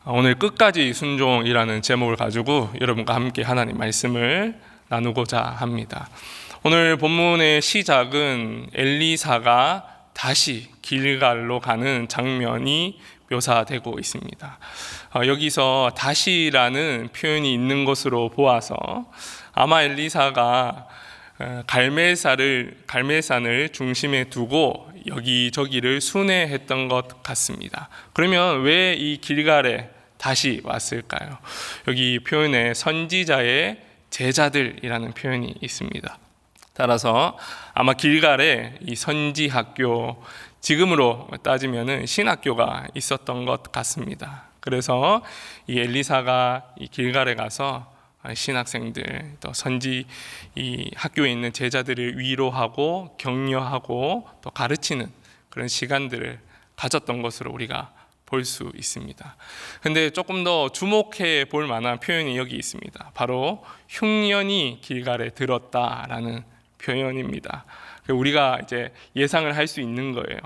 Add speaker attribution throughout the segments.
Speaker 1: 오늘 끝까지 순종이라는 제목을 가지고 여러분과 함께 하나님 말씀을 나누고자 합니다. 오늘 본문의 시작은 엘리사가 다시 길갈로 가는 장면이 묘사되고 있습니다. 여기서 다시라는 표현이 있는 것으로 보아서 아마 엘리사가 갈멜산을 중심에 두고 여기저기를 순회했던 것 같습니다. 그러면 왜 이 길갈에 다시 왔을까요? 여기 표현에 선지자의 제자들이라는 표현이 있습니다. 따라서 아마 길갈에 이 선지학교, 지금으로 따지면은 신학교가 있었던 것 같습니다. 그래서 이 엘리사가 이 길갈에 가서 신학생들 또 선지 이 학교에 있는 제자들을 위로하고 격려하고 또 가르치는 그런 시간들을 가졌던 것으로 우리가 볼 수 있습니다. 근데 조금 더 주목해 볼 만한 표현이 여기 있습니다. 바로 흉년이 길갈에 들었다라는 표현입니다. 우리가 이제 예상을 할 수 있는 거예요.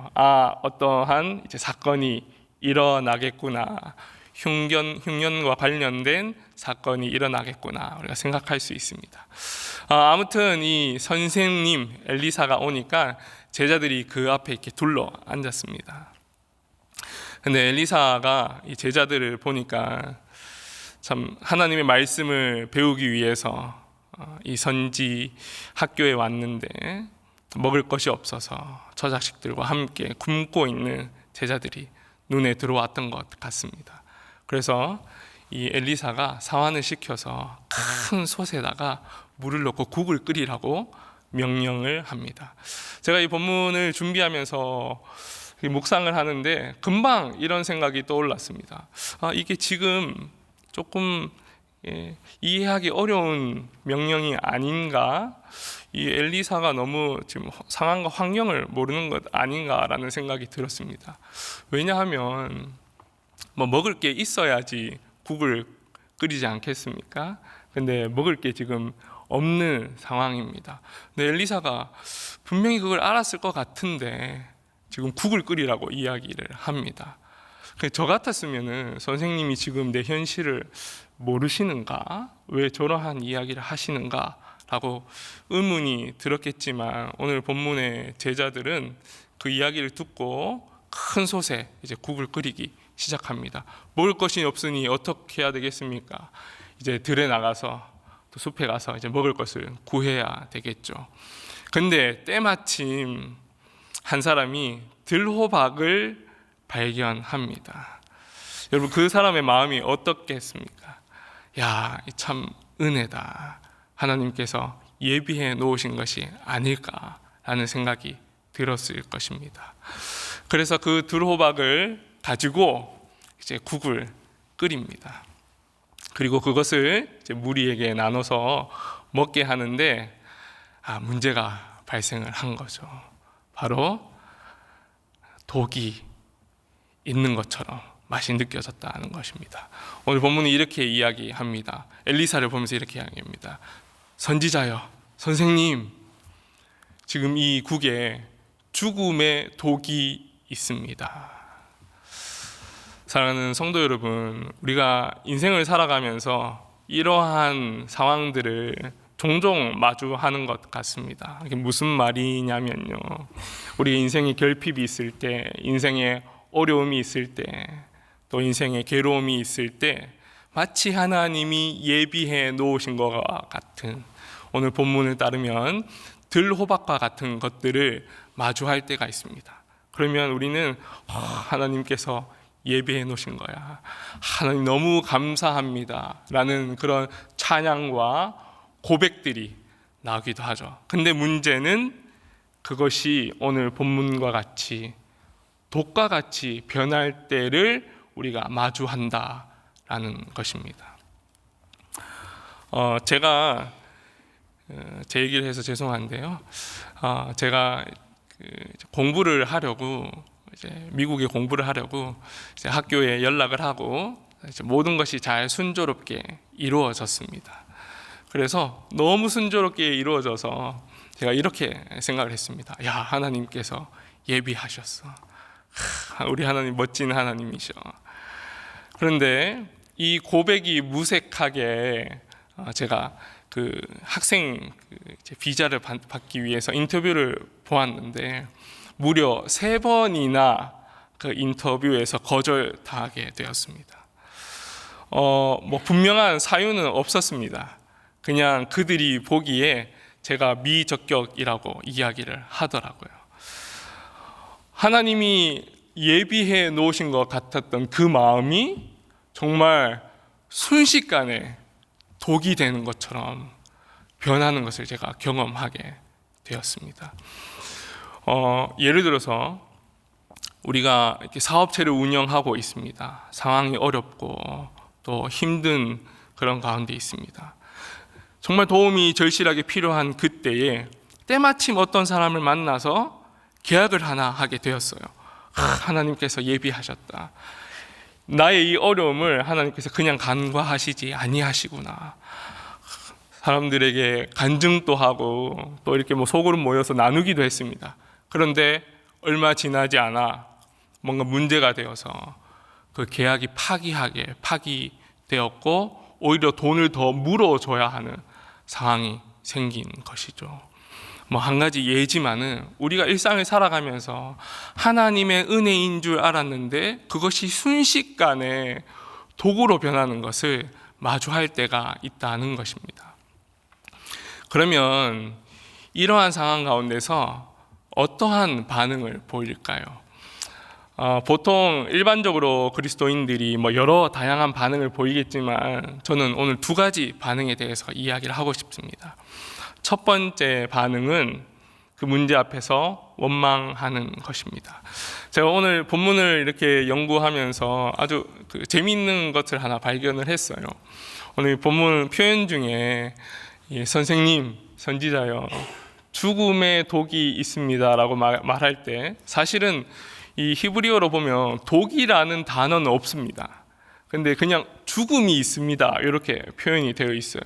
Speaker 1: 어떠한 이제 사건이 일어나겠구나. 흉년과 관련된 사건이 일어나겠구나 우리가 생각할 수 있습니다. 아무튼 이 선생님 엘리사가 오니까 제자들이 그 앞에 이렇게 둘러 앉았습니다. 근데 엘리사가 이 제자들을 보니까 참 하나님의 말씀을 배우기 위해서 이 선지 학교에 왔는데 먹을 것이 없어서 처자식들과 함께 굶고 있는 제자들이 눈에 들어왔던 것 같습니다. 그래서 이 엘리사가 사환을 시켜서 큰 솥에다가 물을 넣고 국을 끓이라고 명령을 합니다. 제가 이 본문을 준비하면서 묵상을 하는데 금방 이런 생각이 떠올랐습니다. 이게 지금 조금 이해하기 어려운 명령이 아닌가? 이 엘리사가 너무 지금 상황과 환경을 모르는 것 아닌가라는 생각이 들었습니다. 왜냐하면 먹을 게 있어야지 국을 끓이지 않겠습니까? 근데 먹을 게 지금 없는 상황입니다. 근데 엘리사가 분명히 그걸 알았을 것 같은데 지금 국을 끓이라고 이야기를 합니다. 저 같았으면은 선생님이 지금 내 현실을 모르시는가? 왜 저러한 이야기를 하시는가? 라고 의문이 들었겠지만 오늘 본문의 제자들은 그 이야기를 듣고 큰 솥에 이제 국을 끓이기 시작합니다. 먹을 것이 없으니 어떻게 해야 되겠습니까? 이제 들에 나가서 또 숲에 가서 이제 먹을 것을 구해야 되겠죠. 근데 때마침 한 사람이 들호박을 발견합니다. 여러분 그 사람의 마음이 어떻겠습니까? 야, 참 은혜다. 하나님께서 예비해 놓으신 것이 아닐까라는 생각이 들었을 것입니다. 그래서 그 들호박을 가지고 이제 국을 끓입니다. 그리고 그것을 이제 무리에게 나눠서 먹게 하는데 문제가 발생을 한 거죠. 바로 독이 있는 것처럼 맛이 느껴졌다는 것입니다. 오늘 본문은 이렇게 이야기합니다. 엘리사를 보면서 이렇게 이야기합니다. 선지자여, 선생님, 지금 이 국에 죽음의 독이 있습니다. 사랑하는 성도 여러분, 우리가 인생을 살아가면서 이러한 상황들을 종종 마주하는 것 같습니다. 이게 무슨 말이냐면요, 우리 인생에 결핍이 있을 때, 인생에 어려움이 있을 때, 또 인생에 괴로움이 있을 때 마치 하나님이 예비해 놓으신 것과 같은, 오늘 본문을 따르면 들호박과 같은 것들을 마주할 때가 있습니다. 그러면 우리는 하나님께서 예비해 놓으신 거야, 하나님 너무 감사합니다 라는 그런 찬양과 고백들이 나오기도 하죠. 근데 문제는 그것이 오늘 본문과 같이 독과 같이 변할 때를 우리가 마주한다라는 것입니다. 제가 제 얘기를 해서 죄송한데요. 제가 공부를 하려고 이제 미국에 공부를 하려고 이제 학교에 연락을 하고 이제 모든 것이 잘 순조롭게 이루어졌습니다. 그래서 너무 순조롭게 이루어져서 제가 이렇게 생각을 했습니다. 야, 하나님께서 예비하셨어. 우리 하나님 멋진 하나님이셔. 그런데 이 고백이 무색하게 제가 그 학생 비자를 받기 위해서 인터뷰를 보았는데 무려 3번이나 그 인터뷰에서 거절당하게 되었습니다. 뭐 분명한 사유는 없었습니다. 그냥 그들이 보기에 제가 미적격이라고 이야기를 하더라고요. 하나님이 예비해 놓으신 것 같았던 그 마음이 정말 순식간에 독이 되는 것처럼 변하는 것을 제가 경험하게 되었습니다. 예를 들어서 우리가 이렇게 사업체를 운영하고 있습니다. 상황이 어렵고 또 힘든 그런 가운데 있습니다. 정말 도움이 절실하게 필요한 그때에 때마침 어떤 사람을 만나서 계약을 하나 하게 되었어요. 하나님께서 예비하셨다. 나의 이 어려움을 하나님께서 그냥 간과하시지 아니하시구나. 사람들에게 간증도 하고 또 이렇게 뭐 소그룹 모여서 나누기도 했습니다. 그런데 얼마 지나지 않아 뭔가 문제가 되어서 그 계약이 파기되었고 오히려 돈을 더 물어줘야 하는 상황이 생긴 것이죠. 뭐 한 가지 예지만은 우리가 일상을 살아가면서 하나님의 은혜인 줄 알았는데 그것이 순식간에 도구로 변하는 것을 마주할 때가 있다는 것입니다. 그러면 이러한 상황 가운데서 어떠한 반응을 보일까요? 보통 일반적으로 그리스도인들이 뭐 여러 다양한 반응을 보이겠지만 저는 오늘 2가지 반응에 대해서 이야기를 하고 싶습니다. 첫 번째 반응은 그 문제 앞에서 원망하는 것입니다. 제가 오늘 본문을 이렇게 연구하면서 아주 재미있는 것을 하나 발견을 했어요. 오늘 본문 표현 중에 선생님, 선지자여, 죽음의 독이 있습니다라고 말할 때 사실은 이 히브리어로 보면 독이라는 단어는 없습니다. 근데 그냥 죽음이 있습니다 이렇게 표현이 되어 있어요.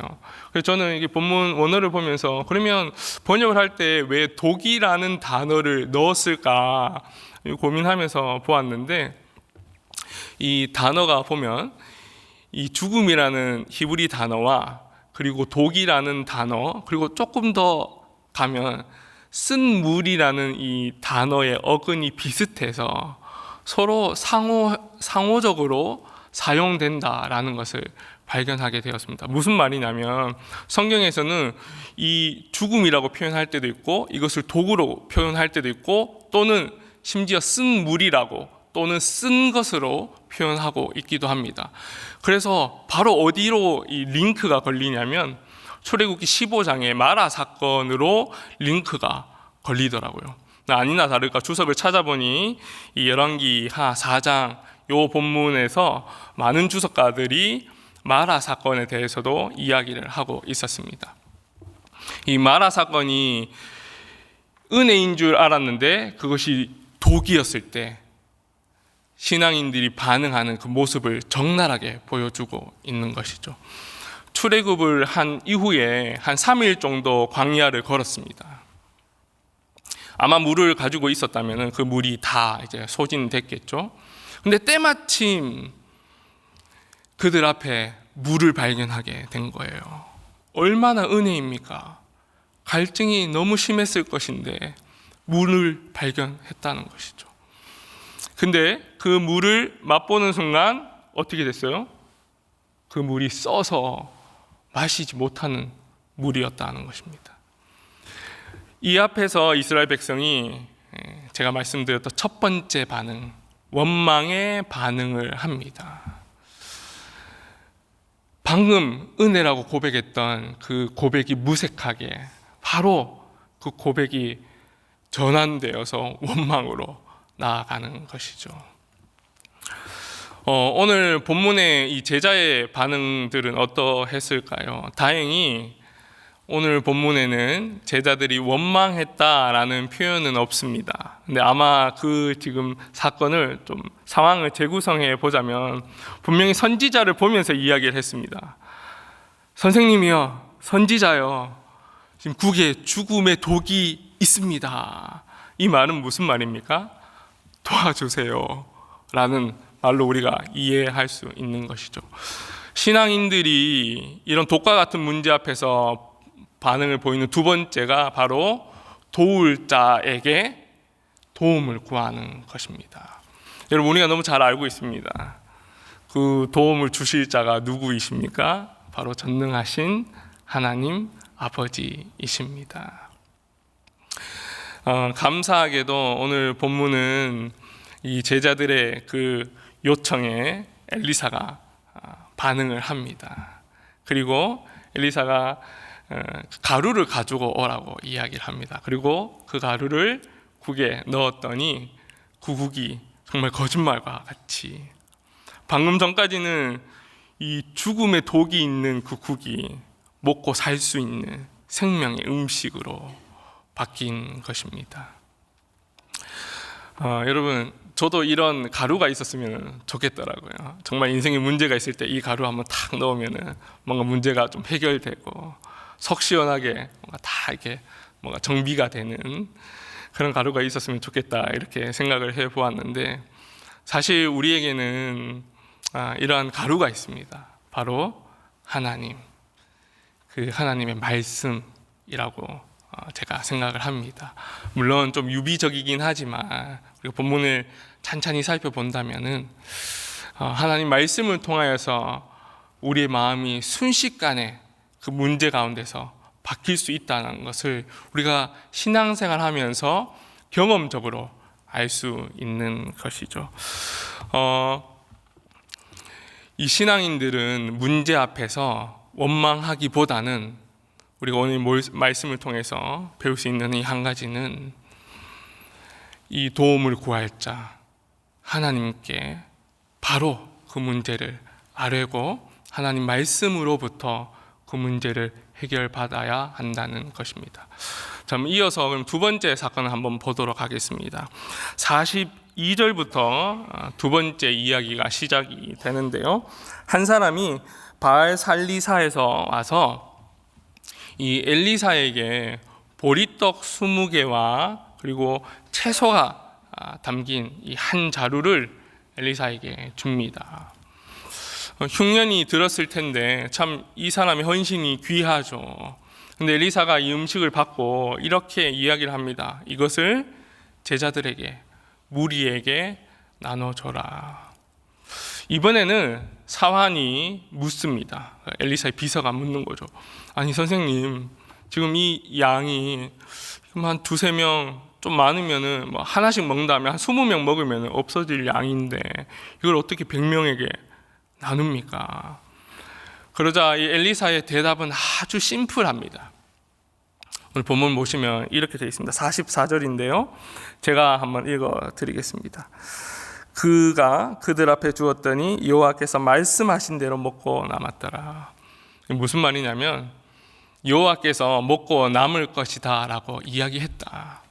Speaker 1: 그래서 저는 이게 본문 원어를 보면서 그러면 번역을 할 때 왜 독이라는 단어를 넣었을까 고민하면서 보았는데 이 단어가 보면 이 죽음이라는 히브리 단어와 그리고 독이라는 단어 그리고 조금 더 가면 쓴 물이라는 이 단어의 어근이 비슷해서 서로 상호적으로 사용된다라는 것을 발견하게 되었습니다. 무슨 말이냐면 성경에서는 이 죽음이라고 표현할 때도 있고 이것을 독으로 표현할 때도 있고 또는 심지어 쓴 물이라고 또는 쓴 것으로 표현하고 있기도 합니다. 그래서 바로 어디로 이 링크가 걸리냐면 출애굽기 15장의 마라 사건으로 링크가 걸리더라고요. 아니나 다를까 주석을 찾아보니 이 열왕기 하 4장 요 본문에서 많은 주석가들이 마라 사건에 대해서도 이야기를 하고 있었습니다. 이 마라 사건이 은혜인 줄 알았는데 그것이 독이었을 때 신앙인들이 반응하는 그 모습을 적나라하게 보여주고 있는 것이죠. 출애굽을 한 이후에 한 3일 정도 광야를 걸었습니다. 아마 물을 가지고 있었다면 그 물이 다 이제 소진됐겠죠. 근데 때마침 그들 앞에 물을 발견하게 된 거예요. 얼마나 은혜입니까? 갈증이 너무 심했을 것인데 물을 발견했다는 것이죠. 근데 그 물을 맛보는 순간 어떻게 됐어요? 그 물이 써서 마시지 못하는 물이었다는 것입니다. 이 앞에서 이스라엘 백성이 제가 말씀드렸던 첫 번째 반응, 원망의 반응을 합니다. 방금 은혜라고 고백했던 그 고백이 무색하게 바로 그 고백이 전환되어서 원망으로 나아가는 것이죠. 오늘 본문의 이 제자의 반응들은 어떠했을까요? 다행히 오늘 본문에는 제자들이 원망했다라는 표현은 없습니다. 근데 아마 그 지금 사건을 좀 상황을 재구성해 보자면 분명히 선지자를 보면서 이야기를 했습니다. 선생님이여, 선지자여, 지금 국에 죽음의 독이 있습니다. 이 말은 무슨 말입니까? 도와주세요 라는 말로 우리가 이해할 수 있는 것이죠. 신앙인들이 이런 독과 같은 문제 앞에서 반응을 보이는 두 번째가 바로 도울 자에게 도움을 구하는 것입니다. 여러분, 우리가 너무 잘 알고 있습니다. 그 도움을 주실 자가 누구이십니까? 바로 전능하신 하나님 아버지이십니다. 감사하게도 오늘 본문은 이 제자들의 그 요청에 엘리사가 반응을 합니다. 그리고 엘리사가 가루를 가지고 오라고 이야기를 합니다. 그리고 그 가루를 국에 넣었더니 그 국이 정말 거짓말과 같이, 방금 전까지는 이 죽음의 독이 있는 그 국이 먹고 살 수 있는 생명의 음식으로 바뀐 것입니다. 여러분, 저도 이런 가루가 있었으면 좋겠더라고요. 정말 인생에 문제가 있을 때 이 가루 한번 탁 넣으면 뭔가 문제가 좀 해결되고 속 시원하게 뭔가 다 이렇게 뭔가 정비가 되는 그런 가루가 있었으면 좋겠다, 이렇게 생각을 해보았는데, 사실 우리에게는 이러한 가루가 있습니다. 바로 하나님, 그 하나님의 말씀이라고 제가 생각을 합니다. 물론 좀 유비적이긴 하지만 우리가 본문을 찬찬히 살펴본다면은 하나님 말씀을 통하여서 우리의 마음이 순식간에 그 문제 가운데서 바뀔 수 있다는 것을 우리가 신앙생활하면서 경험적으로 알 수 있는 것이죠. 이 신앙인들은 문제 앞에서 원망하기보다는 우리가 오늘 말씀을 통해서 배울 수 있는 이 한 가지는 이 도움을 구할 자 하나님께 바로 그 문제를 아뢰고 하나님 말씀으로부터 그 문제를 해결받아야 한다는 것입니다. 자, 이어서 그럼 두 번째 사건을 한번 보도록 하겠습니다. 42절부터 두 번째 이야기가 시작이 되는데요. 한 사람이 바알 살리사에서 와서 이 엘리사에게 보리떡 20개와 그리고 채소가 담긴 이 한 자루를 엘리사에게 줍니다. 흉년이 들었을 텐데 참 이 사람의 헌신이 귀하죠. 근데 엘리사가 이 음식을 받고 이렇게 이야기를 합니다. 이것을 제자들에게, 무리에게 나눠줘라. 이번에는 사환이 묻습니다. 엘리사의 비서가 묻는 거죠. 아니 선생님, 지금 이 양이 한 두세 명, 좀 많으면은 뭐 하나씩 먹는다면 한 20명 먹으면 없어질 양인데 이걸 어떻게 100명에게 나눕니까? 그러자 이 엘리사의 대답은 아주 심플합니다. 오늘 본문 보시면 이렇게 되어 있습니다. 44절인데요. 제가 한번 읽어 드리겠습니다. 그가 그들 앞에 주었더니 여호와께서 말씀하신 대로 먹고 남았더라. 무슨 말이냐면 여호와께서 먹고 남을 것이다 라고 이야기했다.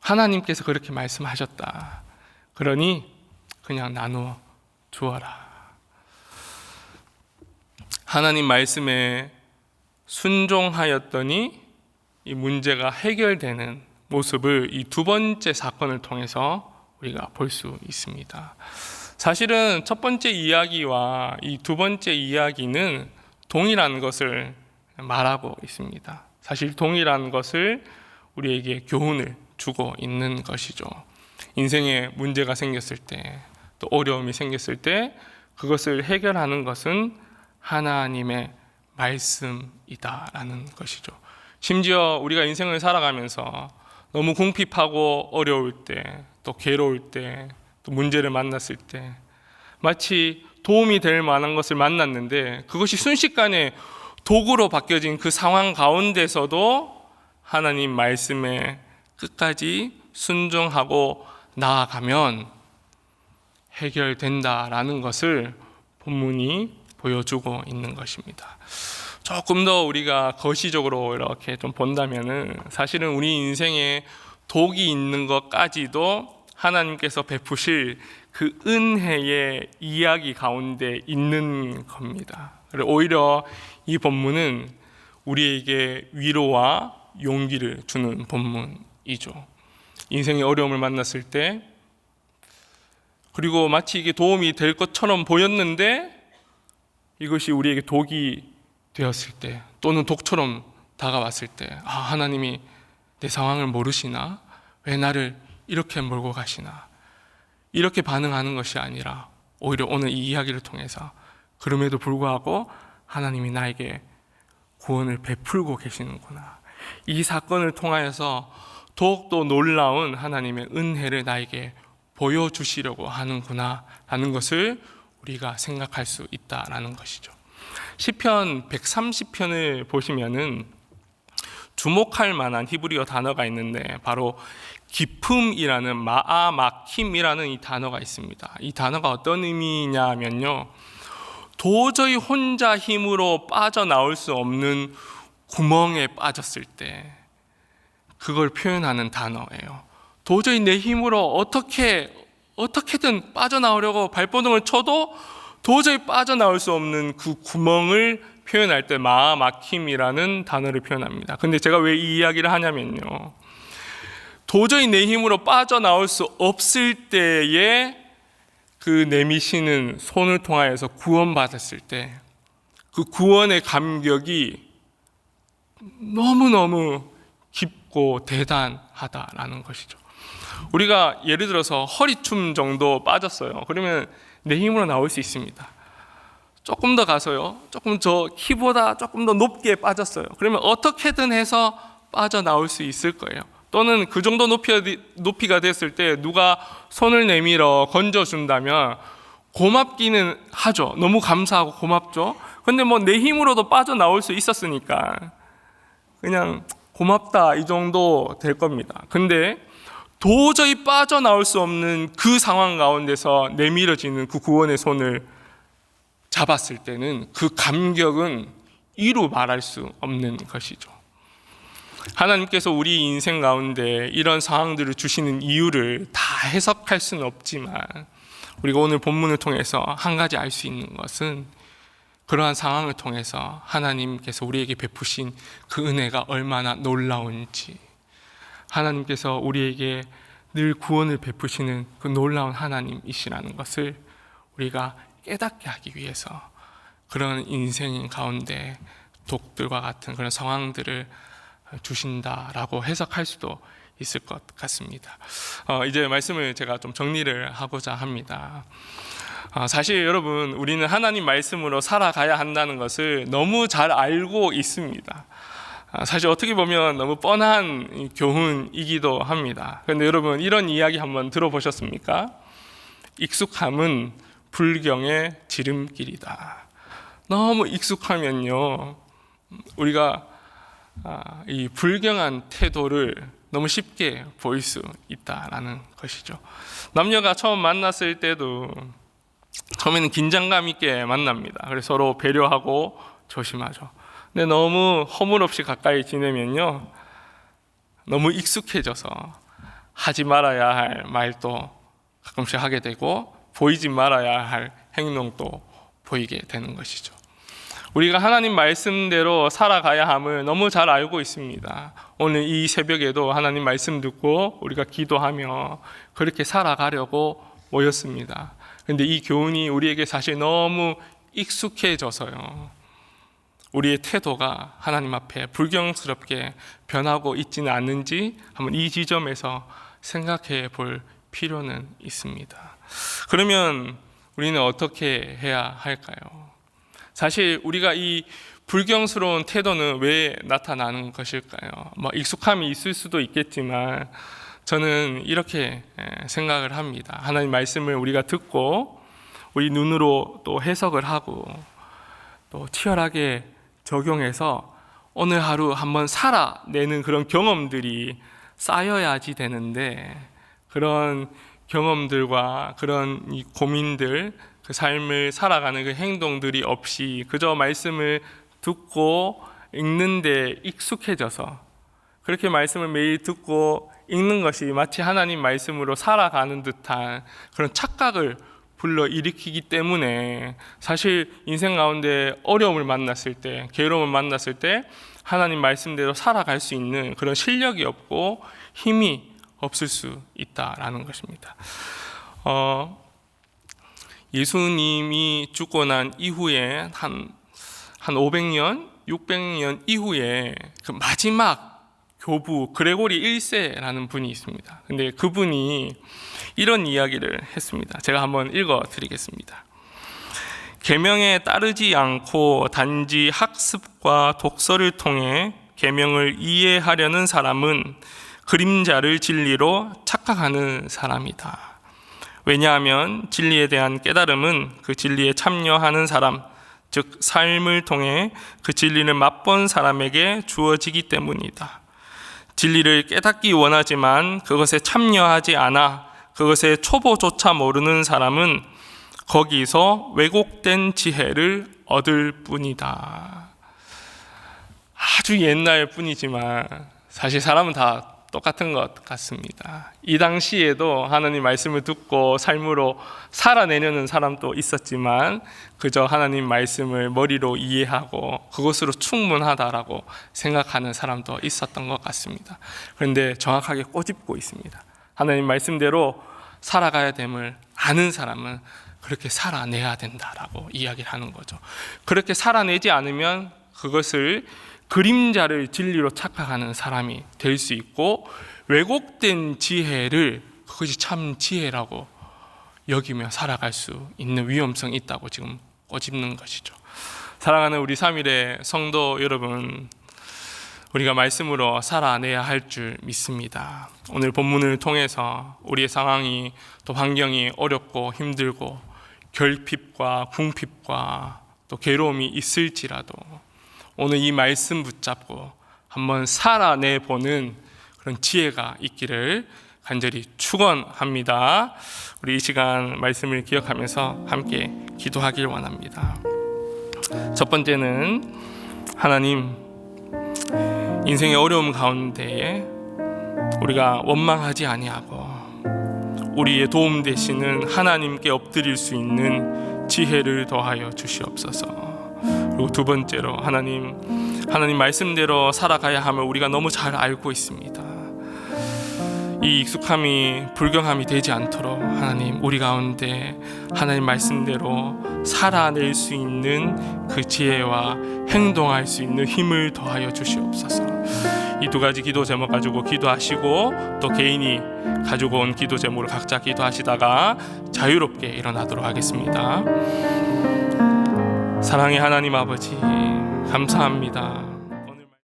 Speaker 1: 하나님께서 그렇게 말씀하셨다. 그러니 그냥 나누어 주어라. 하나님 말씀에 순종하였더니 이 문제가 해결되는 모습을 이 두 번째 사건을 통해서 우리가 볼 수 있습니다. 사실은 첫 번째 이야기와 이 두 번째 이야기는 동일한 것을 말하고 있습니다. 사실 동일한 것을 우리에게 교훈을 주고 있는 것이죠. 인생에 문제가 생겼을 때, 또 어려움이 생겼을 때 그것을 해결하는 것은 하나님의 말씀이다라는 것이죠. 심지어 우리가 인생을 살아가면서 너무 궁핍하고 어려울 때, 또 괴로울 때, 또 문제를 만났을 때 마치 도움이 될 만한 것을 만났는데 그것이 순식간에 독으로 바뀌어진 그 상황 가운데서도 하나님 말씀에 끝까지 순종하고 나아가면 해결된다라는 것을 본문이 보여주고 있는 것입니다. 조금 더 우리가 거시적으로 이렇게 좀 본다면은 사실은 우리 인생에 독이 있는 것까지도 하나님께서 베푸실 그 은혜의 이야기 가운데 있는 겁니다. 그리고 오히려 이 본문은 우리에게 위로와 용기를 주는 본문이죠. 인생의 어려움을 만났을 때 그리고 마치 이게 도움이 될 것처럼 보였는데 이것이 우리에게 독이 되었을 때, 또는 독처럼 다가왔을 때, 하나님이 내 상황을 모르시나? 왜 나를 이렇게 몰고 가시나? 이렇게 반응하는 것이 아니라 오히려 오늘 이 이야기를 통해서 그럼에도 불구하고 하나님이 나에게 구원을 베풀고 계시는구나, 이 사건을 통하여서 더욱더 놀라운 하나님의 은혜를 나에게 보여주시려고 하는구나 라는 것을 우리가 생각할 수 있다라는 것이죠. 시편 130편을 보시면은 주목할 만한 히브리어 단어가 있는데 바로 기품이라는 마아마킴이라는 이 단어가 있습니다. 이 단어가 어떤 의미냐면요, 도저히 혼자 힘으로 빠져나올 수 없는 구멍에 빠졌을 때 그걸 표현하는 단어예요. 도저히 내 힘으로 어떻게든 빠져나오려고 발버둥을 쳐도 도저히 빠져나올 수 없는 그 구멍을 표현할 때 마아마킴이라는 단어를 표현합니다. 근데 제가 왜 이 이야기를 하냐면요, 도저히 내 힘으로 빠져나올 수 없을 때에 그 내미시는 손을 통하여서 구원받았을 때 그 구원의 감격이 너무너무 깊고 대단하다라는 것이죠. 우리가 예를 들어서 허리춤 정도 빠졌어요. 그러면 내 힘으로 나올 수 있습니다. 조금 더 가서요, 조금 저 키보다 조금 더 높게 빠졌어요. 그러면 어떻게든 해서 빠져나올 수 있을 거예요. 또는 그 정도 높이가 됐을 때 누가 손을 내밀어 건져준다면 고맙기는 하죠. 너무 감사하고 고맙죠. 근데 뭐 내 힘으로도 빠져나올 수 있었으니까 그냥 고맙다 이 정도 될 겁니다. 근데 도저히 빠져나올 수 없는 그 상황 가운데서 내밀어지는 그 구원의 손을 잡았을 때는 그 감격은 이루 말할 수 없는 것이죠. 하나님께서 우리 인생 가운데 이런 상황들을 주시는 이유를 다 해석할 수는 없지만 우리가 오늘 본문을 통해서 한 가지 알 수 있는 것은 그러한 상황을 통해서 하나님께서 우리에게 베푸신 그 은혜가 얼마나 놀라운지, 하나님께서 우리에게 늘 구원을 베푸시는 그 놀라운 하나님이시라는 것을 우리가 깨닫게 하기 위해서 그런 인생 가운데 독들과 같은 그런 상황들을 주신다라고 해석할 수도 있을 것 같습니다. 이제 말씀을 제가 좀 정리를 하고자 합니다. 사실 여러분, 우리는 하나님 말씀으로 살아가야 한다는 것을 너무 잘 알고 있습니다. 사실 어떻게 보면 너무 뻔한 교훈이기도 합니다. 그런데 여러분, 이런 이야기 한번 들어보셨습니까? 익숙함은 불경의 지름길이다. 너무 익숙하면요, 우리가 이 불경한 태도를 너무 쉽게 보일 수 있다라는 것이죠. 남녀가 처음 만났을 때도 처음에는 긴장감 있게 만납니다. 그래서 서로 배려하고 조심하죠. 근데 너무 허물없이 가까이 지내면요, 너무 익숙해져서 하지 말아야 할 말도 가끔씩 하게 되고 보이지 말아야 할 행동도 보이게 되는 것이죠. 우리가 하나님 말씀대로 살아가야 함을 너무 잘 알고 있습니다. 오늘 이 새벽에도 하나님 말씀 듣고 우리가 기도하며 그렇게 살아가려고 모였습니다. 그런데 이 교훈이 우리에게 사실 너무 익숙해져서요, 우리의 태도가 하나님 앞에 불경스럽게 변하고 있지는 않는지 한번 이 지점에서 생각해 볼 필요는 있습니다. 그러면 우리는 어떻게 해야 할까요? 사실 우리가 이 불경스러운 태도는 왜 나타나는 것일까요? 익숙함이 있을 수도 있겠지만 저는 이렇게 생각을 합니다. 하나님 말씀을 우리가 듣고 우리 눈으로 또 해석을 하고 또 치열하게 적용해서 오늘 하루 한번 살아내는 그런 경험들이 쌓여야지 되는데, 그런 경험들과 그런 이 고민들, 그 삶을 살아가는 그 행동들이 없이 그저 말씀을 듣고 읽는데 익숙해져서 그렇게 말씀을 매일 듣고 읽는 것이 마치 하나님 말씀으로 살아가는 듯한 그런 착각을 불러일으키기 때문에 사실 인생 가운데 어려움을 만났을 때, 괴로움을 만났을 때 하나님 말씀대로 살아갈 수 있는 그런 실력이 없고 힘이 없을 수 있다라는 것입니다. 예수님이 죽고 난 이후에 한 500년, 600년 이후에 그 마지막 교부 그레고리 1세라는 분이 있습니다. 근데 그분이 이런 이야기를 했습니다. 제가 한번 읽어 드리겠습니다. 계명에 따르지 않고 단지 학습과 독서를 통해 계명을 이해하려는 사람은 그림자를 진리로 착각하는 사람이다. 왜냐하면 진리에 대한 깨달음은 그 진리에 참여하는 사람, 즉 삶을 통해 그 진리를 맛본 사람에게 주어지기 때문이다. 진리를 깨닫기 원하지만 그것에 참여하지 않아 그것의 초보조차 모르는 사람은 거기서 왜곡된 지혜를 얻을 뿐이다. 아주 옛날 뿐이지만 사실 사람은 다 똑같은 것 같습니다. 이 당시에도 하나님 말씀을 듣고 삶으로 살아내려는 사람도 있었지만 그저 하나님 말씀을 머리로 이해하고 그것으로 충분하다라고 생각하는 사람도 있었던 것 같습니다. 그런데 정확하게 꼬집고 있습니다. 하나님 말씀대로 살아가야 됨을 아는 사람은 그렇게 살아내야 된다라고 이야기를 하는 거죠. 그렇게 살아내지 않으면 그것을 그림자를 진리로 착각하는 사람이 될 수 있고, 왜곡된 지혜를 그것이 참 지혜라고 여기며 살아갈 수 있는 위험성이 있다고 지금 꼬집는 것이죠. 사랑하는 우리 3일의 성도 여러분, 우리가 말씀으로 살아내야 할 줄 믿습니다. 오늘 본문을 통해서 우리의 상황이 또 환경이 어렵고 힘들고 결핍과 궁핍과 또 괴로움이 있을지라도 오늘 이 말씀 붙잡고 한번 살아내보는 그런 지혜가 있기를 간절히 축원합니다. 우리 이 시간 말씀을 기억하면서 함께 기도하길 원합니다. 첫 번째는 하나님, 인생의 어려움 가운데에 우리가 원망하지 아니하고 우리의 도움 되시는 하나님께 엎드릴 수 있는 지혜를 더하여 주시옵소서. 그리고 두 번째로 하나님 말씀대로 살아가야 함을 우리가 너무 잘 알고 있습니다. 이 익숙함이 불경함이 되지 않도록 하나님, 우리 가운데 하나님 말씀대로 살아낼 수 있는 그 지혜와 행동할 수 있는 힘을 더하여 주시옵소서. 이 두 가지 기도 제목 가지고 기도하시고 또 개인이 가지고 온 기도 제목을 각자 기도하시다가 자유롭게 일어나도록 하겠습니다. 사랑의 하나님 아버지, 감사합니다.